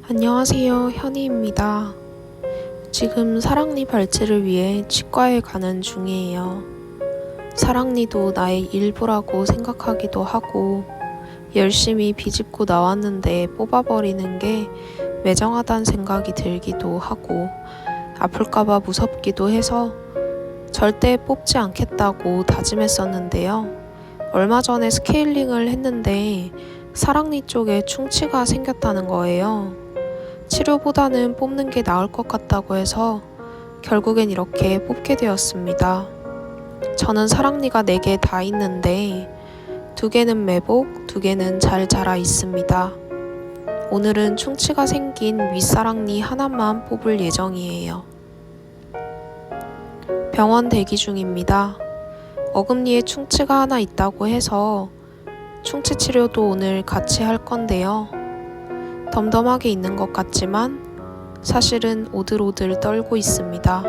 안녕하세요, 현이입니다. 지금 사랑니 발치를 위해 치과에 가는 중이에요. 사랑니도 나의 일부라고 생각하기도 하고 열심히 비집고 나왔는데 뽑아버리는 게 매정하다는 생각이 들기도 하고 아플까봐 무섭기도 해서 절대 뽑지 않겠다고 다짐했었는데요. 얼마 전에 스케일링을 했는데 사랑니 쪽에 충치가 생겼다는 거예요. 치료보다는 뽑는 게 나을 것 같다고 해서 결국엔 이렇게 뽑게 되었습니다. 저는 사랑니가 4개 다 있는데 2개는 매복, 2개는 잘 자라 있습니다. 오늘은 충치가 생긴 윗사랑니 하나만 뽑을 예정이에요. 병원 대기 중입니다. 어금니에 충치가 하나 있다고 해서 충치 치료도 오늘 같이 할 건데요. 덤덤하게 있는 것 같지만 사실은 오들오들 떨고 있습니다.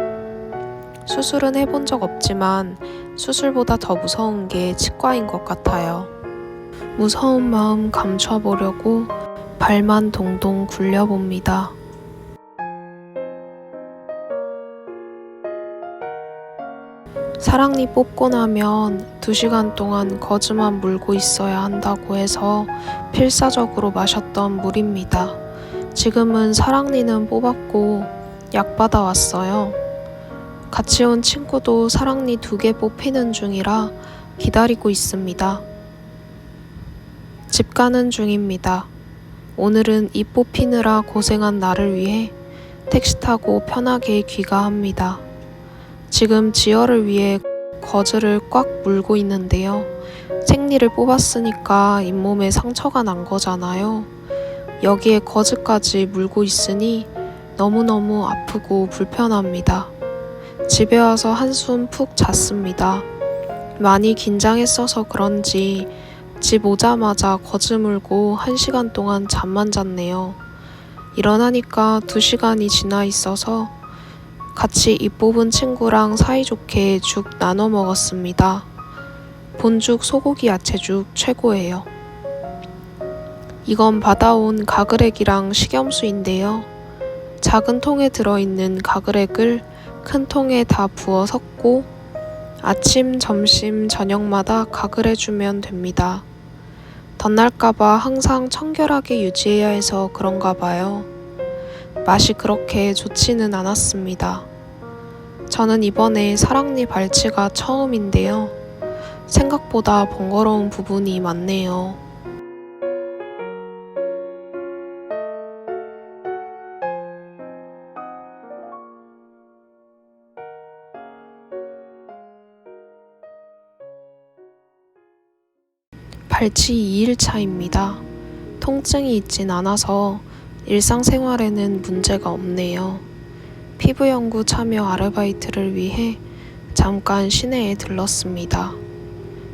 수술은 해본 적 없지만 수술보다 더 무서운 게 치과인 것 같아요. 무서운 마음 감춰보려고 발만 동동 굴려봅니다. 사랑니 뽑고 나면 2시간 동안 거즈만 물고 있어야 한다고 해서 필사적으로 마셨던 물입니다. 지금은 사랑니는 뽑았고 약 받아왔어요. 같이 온 친구도 사랑니 2개 뽑히는 중이라 기다리고 있습니다. 집 가는 중입니다. 오늘은 입 뽑히느라 고생한 나를 위해 택시 타고 편하게 귀가합니다. 지금 지혈을 위해 거즈를 꽉 물고 있는데요. 생리를 뽑았으니까 잇몸에 상처가 난 거잖아요. 여기에 거즈까지 물고 있으니 너무너무 아프고 불편합니다. 집에 와서 한숨 푹 잤습니다. 많이 긴장했어서 그런지 집 오자마자 거즈 물고 1시간 동안 잠만 잤네요. 일어나니까 2시간이 지나 있어서 같이 입 뽑은 친구랑 사이좋게 죽 나눠 먹었습니다. 본죽 소고기 야채죽 최고예요. 이건 받아온 가글액이랑 식염수인데요. 작은 통에 들어있는 가글액을 큰 통에 다 부어 섞고 아침, 점심, 저녁마다 가글해주면 됩니다. 덧날까봐 항상 청결하게 유지해야 해서 그런가 봐요. 맛이 그렇게 좋지는 않았습니다. 저는 이번에 사랑니 발치가 처음인데요. 생각보다 번거로운 부분이 많네요. 발치 2일차입니다. 통증이 있진 않아서 일상생활에는 문제가 없네요. 피부연구 참여 아르바이트를 위해 잠깐 시내에 들렀습니다.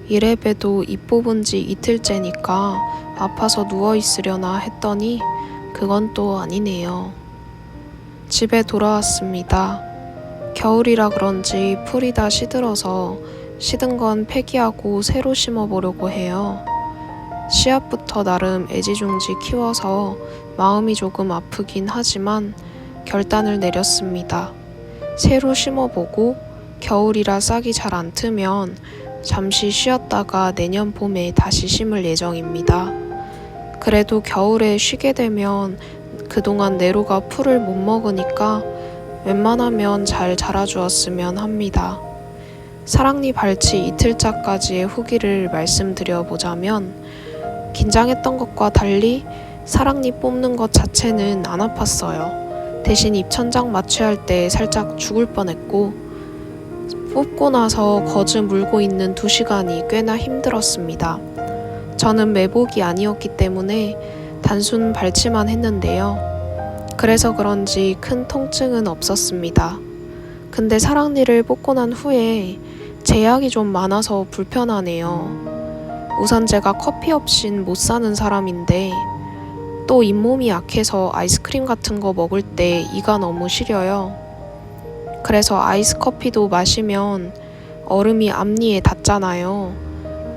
이래봬도 입 뽑은 지 이틀째니까 아파서 누워있으려나 했더니 그건 또 아니네요. 집에 돌아왔습니다. 겨울이라 그런지 풀이 다 시들어서 시든 건 폐기하고 새로 심어보려고 해요. 씨앗부터 나름 애지중지 키워서 마음이 조금 아프긴 하지만 결단을 내렸습니다. 새로 심어보고 겨울이라 싹이 잘 안 트면 잠시 쉬었다가 내년 봄에 다시 심을 예정입니다. 그래도 겨울에 쉬게 되면 그동안 네로가 풀을 못 먹으니까 웬만하면 잘 자라주었으면 합니다. 사랑니 발치 이틀차까지의 후기를 말씀드려보자면 긴장했던 것과 달리 사랑니 뽑는 것 자체는 안 아팠어요. 대신 입천장 마취할 때 살짝 죽을 뻔했고 뽑고 나서 거즈 물고 있는 2시간이 꽤나 힘들었습니다. 저는 매복이 아니었기 때문에 단순 발치만 했는데요. 그래서 그런지 큰 통증은 없었습니다. 근데 사랑니를 뽑고 난 후에 제약이 좀 많아서 불편하네요. 우선 제가 커피 없인 못 사는 사람인데 또 잇몸이 약해서 아이스크림 같은 거 먹을 때 이가 너무 시려요. 그래서 아이스 커피도 마시면 얼음이 앞니에 닿잖아요.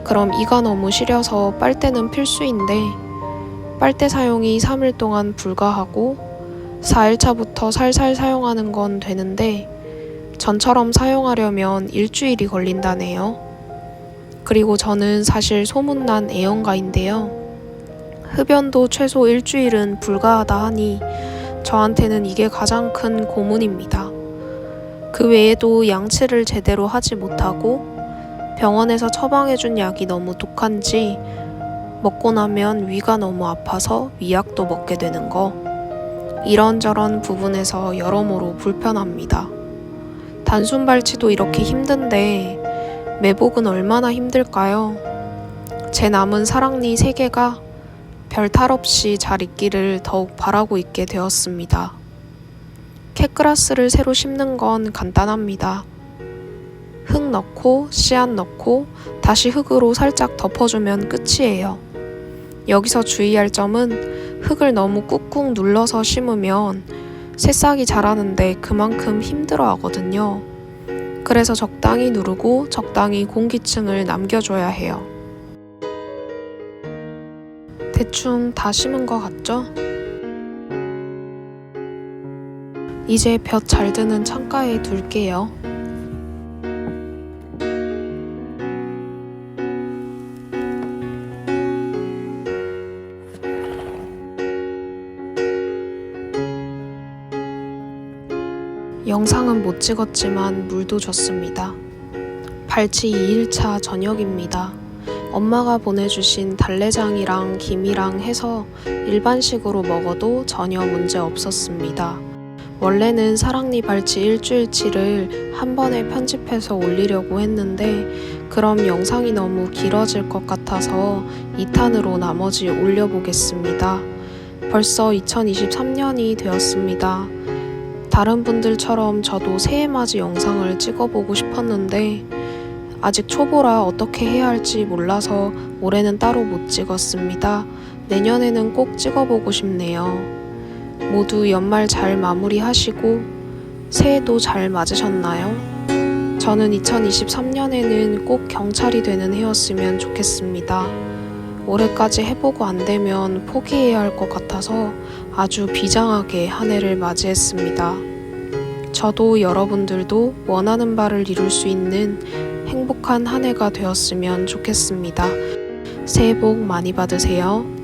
그럼 이가 너무 시려서 빨대는 필수인데 빨대 사용이 3일 동안 불가하고 4일차부터 살살 사용하는 건 되는데 전처럼 사용하려면 일주일이 걸린다네요. 그리고 저는 사실 소문난 애연가인데요. 흡연도 최소 일주일은 불가하다 하니 저한테는 이게 가장 큰 고문입니다. 그 외에도 양치를 제대로 하지 못하고 병원에서 처방해준 약이 너무 독한지 먹고 나면 위가 너무 아파서 위약도 먹게 되는 거, 이런저런 부분에서 여러모로 불편합니다. 단순 발치도 이렇게 힘든데 매복은 얼마나 힘들까요? 제 남은 사랑니 3개가 별 탈 없이 잘 있기를 더욱 바라고 있게 되었습니다. 캣그라스를 새로 심는 건 간단합니다. 흙 넣고 씨앗 넣고 다시 흙으로 살짝 덮어주면 끝이에요. 여기서 주의할 점은 흙을 너무 꾹꾹 눌러서 심으면 새싹이 자라는데 그만큼 힘들어 하거든요. 그래서 적당히 누르고 적당히 공기층을 남겨줘야 해요. 대충 다 심은 것 같죠? 이제 볕 잘 드는 창가에 둘게요. 영상은 못 찍었지만 물도 줬습니다. 발치 2일차 저녁입니다. 엄마가 보내주신 달래장이랑 김이랑 해서 일반식으로 먹어도 전혀 문제 없었습니다. 원래는 사랑니 발치 일주일치를 한 번에 편집해서 올리려고 했는데 그럼 영상이 너무 길어질 것 같아서 2탄으로 나머지 올려보겠습니다. 벌써 2023년이 되었습니다. 다른 분들처럼 저도 새해맞이 영상을 찍어보고 싶었는데 아직 초보라 어떻게 해야 할지 몰라서 올해는 따로 못 찍었습니다. 내년에는 꼭 찍어보고 싶네요. 모두 연말 잘 마무리하시고 새해도 잘 맞으셨나요? 저는 2023년에는 꼭 경찰이 되는 해였으면 좋겠습니다. 올해까지 해보고 안 되면 포기해야 할 것 같아서 아주 비장하게 한 해를 맞이했습니다. 저도 여러분들도 원하는 바를 이룰 수 있는 행복한 한 해가 되었으면 좋겠습니다. 새해 복 많이 받으세요.